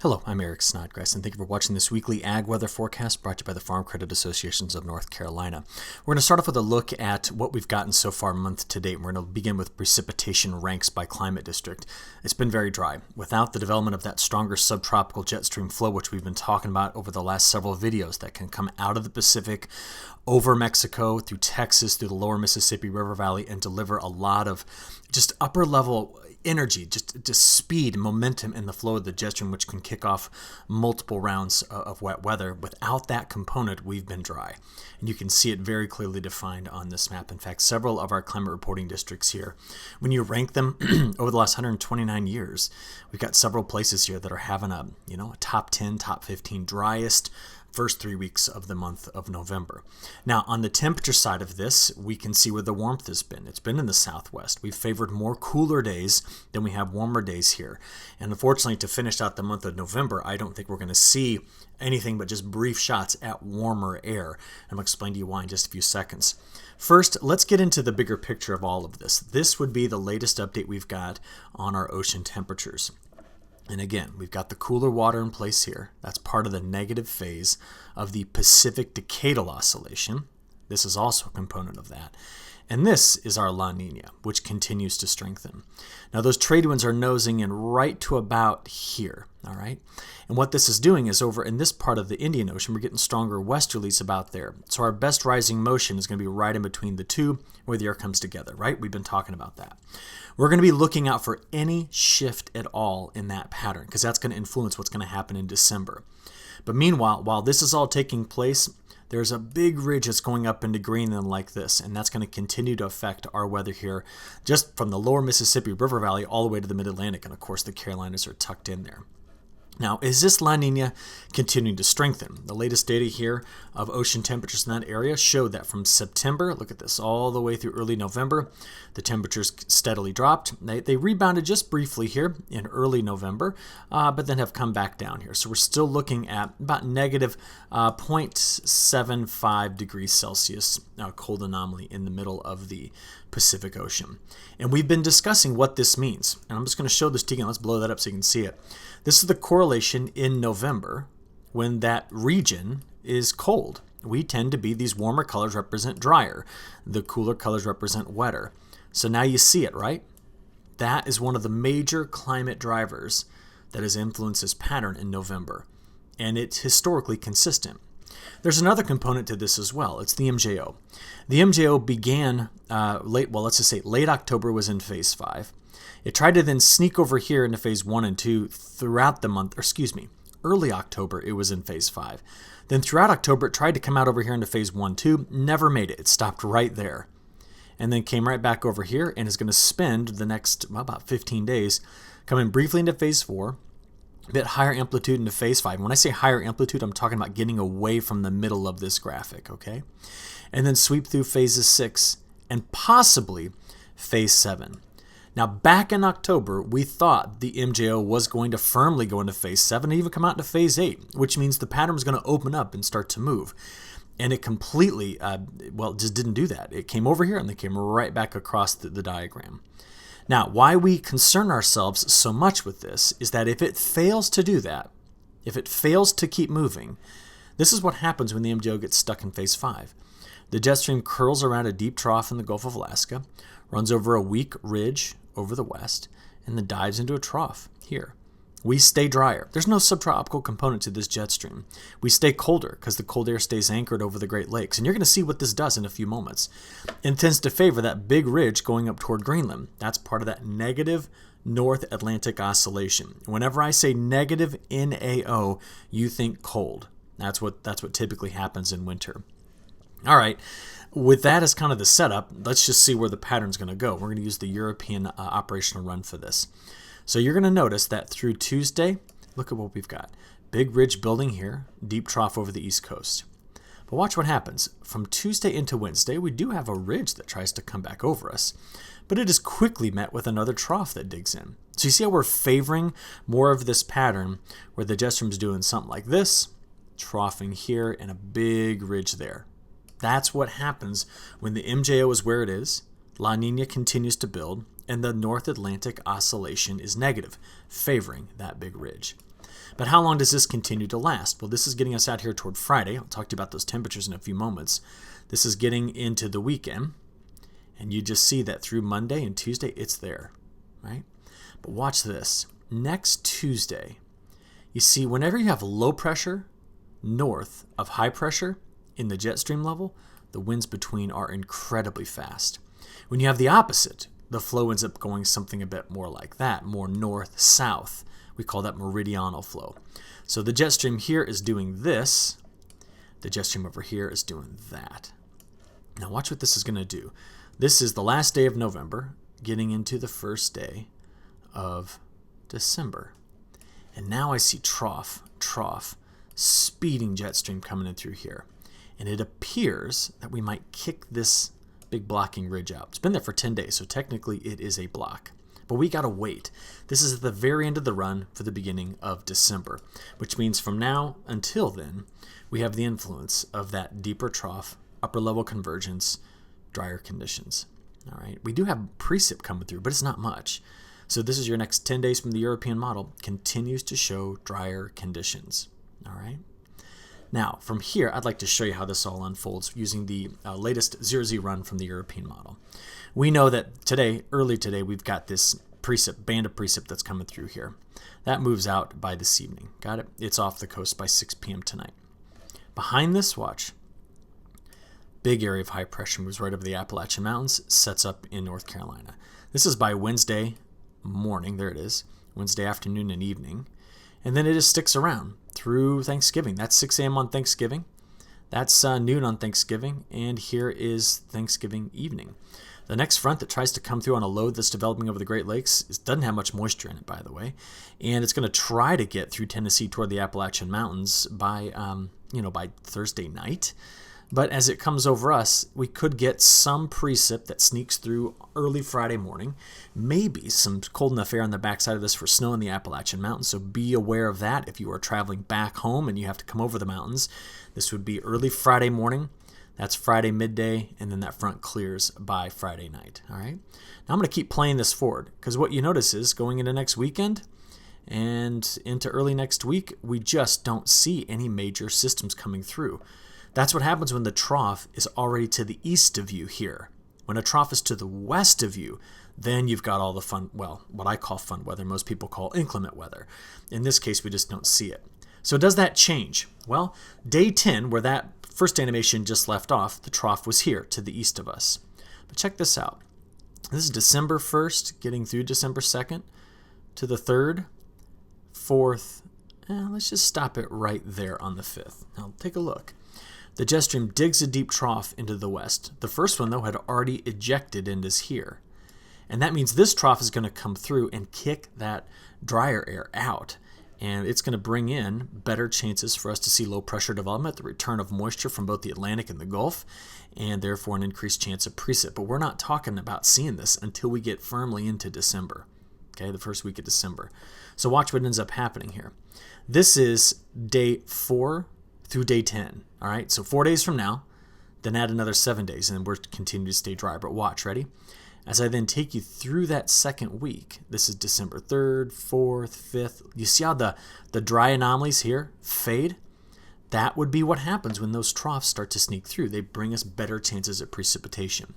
Hello, I'm Eric Snodgrass, and thank you for watching this weekly ag weather forecast brought to you by the Farm Credit Associations of North Carolina. We're going to start off with a look at what we've gotten so far month to date. We're going to begin with precipitation ranks by climate district. It's been very dry. Without the development of that stronger subtropical jet stream flow, which we've been talking about over the last several videos, that can come out of the Pacific, over Mexico, through Texas, through the lower Mississippi River Valley, and deliver a lot of just upper level energy, just speed and momentum in the flow of the jet stream, which can kick off multiple rounds of wet weather. Without that component, we've been dry. And you can see it very clearly defined on this map. In fact, several of our climate reporting districts here, when you rank them over the last 129 years, we've got several places here that are having a top 10, top 15 driest first 3 weeks of the month of November. Now, on the temperature side of this, we can see where the warmth has been. It's been in the southwest. We've favored more cooler days than we have warmer days here. And unfortunately, to finish out the month of November, I don't think we're going to see anything but just brief shots at warmer air. And I'll explain to you why in just a few seconds. First, let's get into the bigger picture of all of this. This would be the latest update we've got on our ocean temperatures. And again, we've got the cooler water in place here. That's part of the negative phase of the Pacific Decadal Oscillation. This is also a component of that. And this is our La Nina, which continues to strengthen. Now, those trade winds are nosing in right to about here, all right? And what this is doing is over in this part of the Indian Ocean, we're getting stronger westerlies about there. So our best rising motion is going to be right in between the two where the air comes together, right? We've been talking about that. We're going to be looking out for any shift at all in that pattern because that's going to influence what's going to happen in December. But meanwhile, while this is all taking place, there's a big ridge that's going up into Greenland like this, and that's going to continue to affect our weather here just from the lower Mississippi River Valley all the way to the mid-Atlantic, and of course the Carolinas are tucked in there. Now, is this La Nina continuing to strengthen? The latest data here of ocean temperatures in that area showed that from September, look at this, all the way through early November, the temperatures steadily dropped. They rebounded just briefly here in early November, but then have come back down here. So we're still looking at about negative 0.75 degrees Celsius cold anomaly in the middle of the Pacific Ocean. And we've been discussing what this means. And I'm just going to show this to you again. Let's blow that up so you can see it. This is the correlation in November when that region is cold. We tend to be, these warmer colors represent drier. The cooler colors represent wetter. So now you see it, right? That is one of the major climate drivers that has influenced this pattern in November. And it's historically consistent. There's another component to this as well. It's the MJO. The MJO began late October was in phase 5. It tried to then sneak over here into phase 1 and 2 throughout the month, early October it was in phase 5. Then throughout October it tried to come out over here into phase 1, 2, never made it. It stopped right there. And then came right back over here and is going to spend the next about 15 days coming briefly into phase 4, a bit higher amplitude into phase 5. When I say higher amplitude, I'm talking about getting away from the middle of this graphic, okay? And then sweep through phases 6 and possibly phase 7. Now, back in October, we thought the MJO was going to firmly go into phase 7 and even come out into phase 8, which means the pattern was going to open up and start to move. And it completely, just didn't do that. It came over here and then came right back across the diagram. Now, why we concern ourselves so much with this is that if it fails to do that, if it fails to keep moving, this is what happens when the MJO gets stuck in phase 5. The jet stream curls around a deep trough in the Gulf of Alaska, runs over a weak ridge over the west, and then dives into a trough here. We stay drier. There's no subtropical component to this jet stream. We stay colder because the cold air stays anchored over the Great Lakes. And you're going to see what this does in a few moments. It tends to favor that big ridge going up toward Greenland. That's part of that negative North Atlantic Oscillation. Whenever I say negative NAO, you think cold. That's what typically happens in winter. All right. With that as kind of the setup, let's just see where the pattern's going to go. We're going to use the European operational run for this. So you're going to notice that through Tuesday, look at what we've got. Big ridge building here, deep trough over the east coast. But watch what happens. From Tuesday into Wednesday, we do have a ridge that tries to come back over us, but it is quickly met with another trough that digs in. So you see how we're favoring more of this pattern where the jet stream's doing something like this, troughing here, and a big ridge there. That's what happens when the MJO is where it is, La Nina continues to build, and the North Atlantic Oscillation is negative, favoring that big ridge. But how long does this continue to last? Well, this is getting us out here toward Friday. I'll talk to you about those temperatures in a few moments. This is getting into the weekend, and you just see that through Monday and Tuesday, it's there, right? But watch this. Next Tuesday, you see whenever you have low pressure north of high pressure in the jet stream level, the winds between are incredibly fast. When you have the opposite, the flow ends up going something a bit more like that, more north-south. We call that meridional flow. So the jet stream here is doing this. The jet stream over here is doing that. Now watch what this is going to do. This is the last day of November, getting into the first day of December. And now I see trough, speeding jet stream coming in through here. And it appears that we might kick this big blocking ridge out. It's been there for 10 days, so technically it is a block. But we got to wait. This is at the very end of the run for the beginning of December, which means from now until then, we have the influence of that deeper trough, upper level convergence, drier conditions. All right. We do have precip coming through, but it's not much. So this is your next 10 days from the European model, continues to show drier conditions. All right. Now, from here, I'd like to show you how this all unfolds using the latest 0Z run from the European model. We know that today, early today, we've got this precip, band of precip that's coming through here. That moves out by this evening. Got it? It's off the coast by 6 p.m. tonight. Behind this, watch, big area of high pressure moves right over the Appalachian Mountains, sets up in North Carolina. This is by Wednesday morning. There it is. Wednesday afternoon and evening. And then it just sticks around through Thanksgiving. That's 6 a.m. on Thanksgiving. That's noon on Thanksgiving. And here is Thanksgiving evening. The next front that tries to come through on a load that's developing over the Great Lakes doesn't have much moisture in it, by the way. And it's going to try to get through Tennessee toward the Appalachian Mountains by Thursday night. But as it comes over us, we could get some precip that sneaks through early Friday morning. Maybe some cold enough air on the backside of this for snow in the Appalachian Mountains. So be aware of that if you are traveling back home and you have to come over the mountains. This would be early Friday morning. That's Friday midday, and then that front clears by Friday night. All right. Now I'm going to keep playing this forward because what you notice is going into next weekend and into early next week, we just don't see any major systems coming through. That's what happens when the trough is already to the east of you here. When a trough is to the west of you, then you've got all the fun, well, what I call fun weather, most people call inclement weather. In this case, we just don't see it. So does that change? Well, day 10, where that first animation just left off, the trough was here to the east of us. But check this out. This is December 1st, getting through December 2nd to the 3rd, 4th. Let's just stop it right there on the 5th. Now take a look. The jet stream digs a deep trough into the west. The first one, though, had already ejected and is here. And that means this trough is going to come through and kick that drier air out. And it's going to bring in better chances for us to see low pressure development, the return of moisture from both the Atlantic and the Gulf, and therefore an increased chance of precip. But we're not talking about seeing this until we get firmly into December, okay, the first week of December. So watch what ends up happening here. This is day 4 through day 10, all right? So 4 days from now, then add another 7 days, and then we're continuing to stay dry. But watch, ready? As I then take you through that second week, this is December 3rd, 4th, 5th. You see how the dry anomalies here fade? That would be what happens when those troughs start to sneak through. They bring us better chances at precipitation.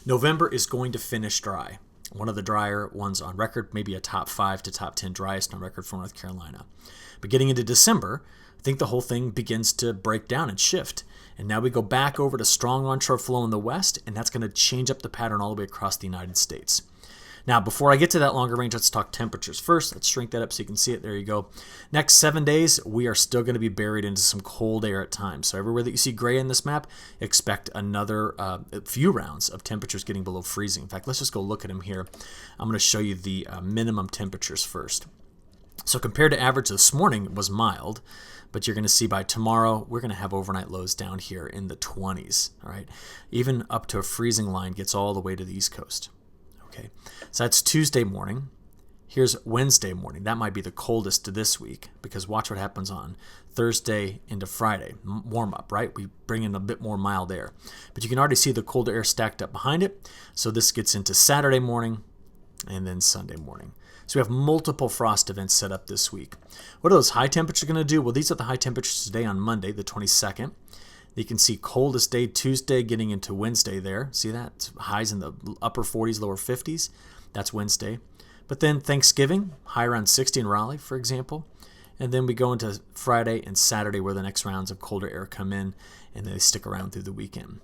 November is going to finish dry. One of the drier ones on record, maybe a top 5 to top 10 driest on record for North Carolina. But getting into December, I think the whole thing begins to break down and shift. And now we go back over to strong onshore flow in the west, and that's going to change up the pattern all the way across the United States. Now, before I get to that longer range, let's talk temperatures first. Let's shrink that up so you can see it. There you go. Next 7 days, we are still going to be buried into some cold air at times. So everywhere that you see gray in this map, expect another few rounds of temperatures getting below freezing. In fact, let's just go look at them here. I'm going to show you the minimum temperatures first. So compared to average this morning, it was mild. But you're going to see by tomorrow, we're going to have overnight lows down here in the 20s. All right, even up to a freezing line gets all the way to the East Coast. Okay, so that's Tuesday morning. Here's Wednesday morning. That might be the coldest this week because watch what happens on Thursday into Friday. Warm up, right? We bring in a bit more mild air. But you can already see the colder air stacked up behind it. So this gets into Saturday morning and then Sunday morning. So we have multiple frost events set up this week. What are those high temperatures going to do? Well, these are the high temperatures today on Monday, the 22nd. You can see coldest day Tuesday getting into Wednesday there. See that? It's highs in the upper 40s, lower 50s. That's Wednesday. But then Thanksgiving, high around 60 in Raleigh, for example. And then we go into Friday and Saturday where the next rounds of colder air come in and they stick around through the weekend.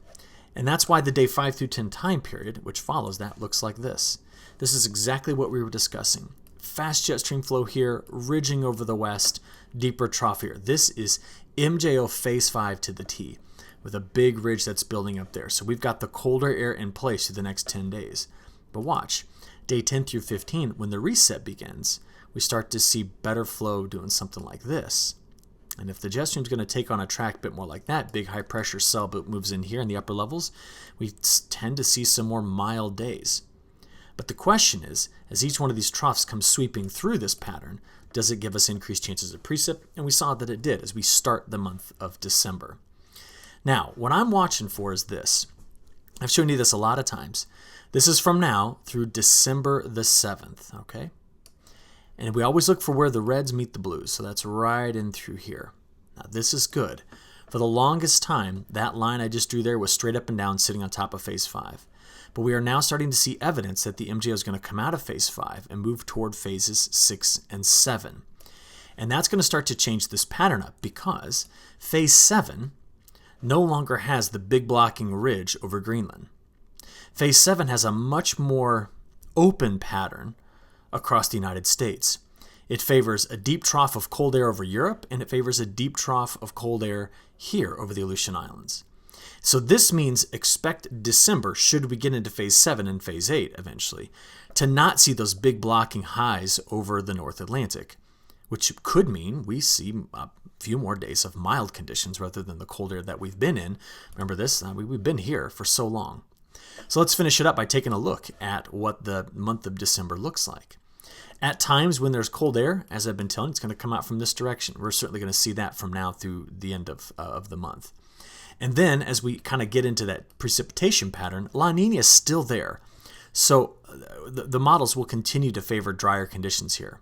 And that's why the day 5 through 10 time period, which follows that, looks like this. This is exactly what we were discussing. Fast jet stream flow here, ridging over the west, deeper trough here. This is MJO phase 5 to the T with a big ridge that's building up there. So we've got the colder air in place through the next 10 days. But watch, day 10 through 15, when the reset begins, we start to see better flow doing something like this. And if the jet stream is going to take on a track a bit more like that, big high pressure cell moves in here in the upper levels, we tend to see some more mild days. But the question is, as each one of these troughs comes sweeping through this pattern, does it give us increased chances of precip? And we saw that it did as we start the month of December. Now, what I'm watching for is this. I've shown you this a lot of times. This is from now through December the 7th, okay? And we always look for where the reds meet the blues, so that's right in through here. Now, this is good. For the longest time, that line I just drew there was straight up and down sitting on top of phase 5. But we are now starting to see evidence that the MJO is going to come out of phase 5 and move toward phases 6 and 7. And that's going to start to change this pattern up because phase 7 no longer has the big blocking ridge over Greenland. Phase 7 has a much more open pattern across the United States. It favors a deep trough of cold air over Europe, and it favors a deep trough of cold air here over the Aleutian Islands. So this means expect December, should we get into phase 7 and phase 8 eventually, to not see those big blocking highs over the North Atlantic, which could mean we see a few more days of mild conditions rather than the cold air that we've been in. Remember this? We've been here for so long. So let's finish it up by taking a look at what the month of December looks like. At times when there's cold air, as I've been telling you, it's going to come out from this direction. We're certainly going to see that from now through the end of the month. And then as we kind of get into that precipitation pattern, La Nina is still there. So the models will continue to favor drier conditions here.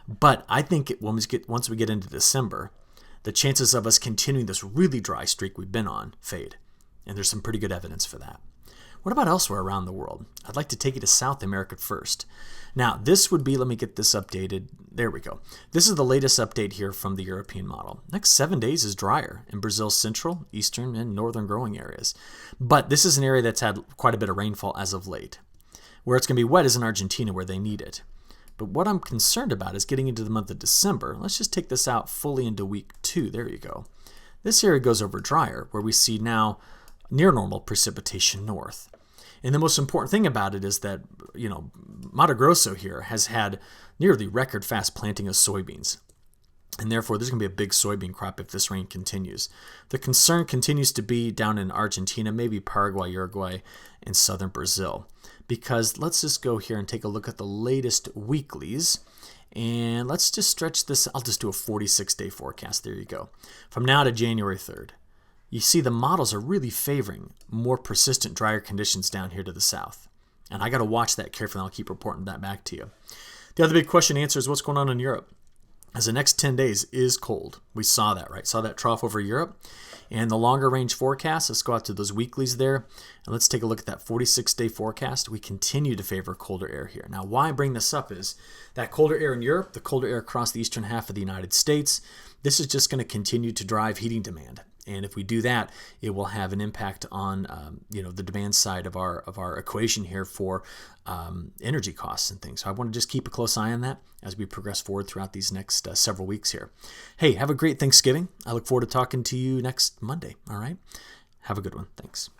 But I think once we get into December, the chances of us continuing this really dry streak we've been on fade. And there's some pretty good evidence for that. What about elsewhere around the world? I'd like to take you to South America first. Now, this would be, let me get this updated. There we go. This is the latest update here from the European model. Next 7 days is drier in Brazil's central, eastern, and northern growing areas. But this is an area that's had quite a bit of rainfall as of late. Where it's going to be wet is in Argentina, where they need it. But what I'm concerned about is getting into the month of December. Let's just take this out fully into week 2. There you go. This area goes over drier, where we see now near normal precipitation north. And the most important thing about it is that, Mato Grosso here has had nearly record fast planting of soybeans. And therefore, there's going to be a big soybean crop if this rain continues. The concern continues to be down in Argentina, maybe Paraguay, Uruguay, and southern Brazil. Because let's just go here and take a look at the latest weeklies. And let's just stretch this. I'll just do a 46-day forecast. There you go. From now to January 3rd. You see the models are really favoring more persistent, drier conditions down here to the south. And I got to watch that carefully, and I'll keep reporting that back to you. The other big question to answer is what's going on in Europe. As the next 10 days is cold. We saw that, right? Saw that trough over Europe. And the longer range forecast, let's go out to those weeklies there. And let's take a look at that 46-day forecast. We continue to favor colder air here. Now, why I bring this up is that colder air in Europe, the colder air across the eastern half of the United States, this is just going to continue to drive heating demand. And if we do that, it will have an impact on the demand side of our equation here for energy costs and things. So I want to just keep a close eye on that as we progress forward throughout these next several weeks here. Hey, have a great Thanksgiving. I look forward to talking to you next Monday. All right. Have a good one. Thanks.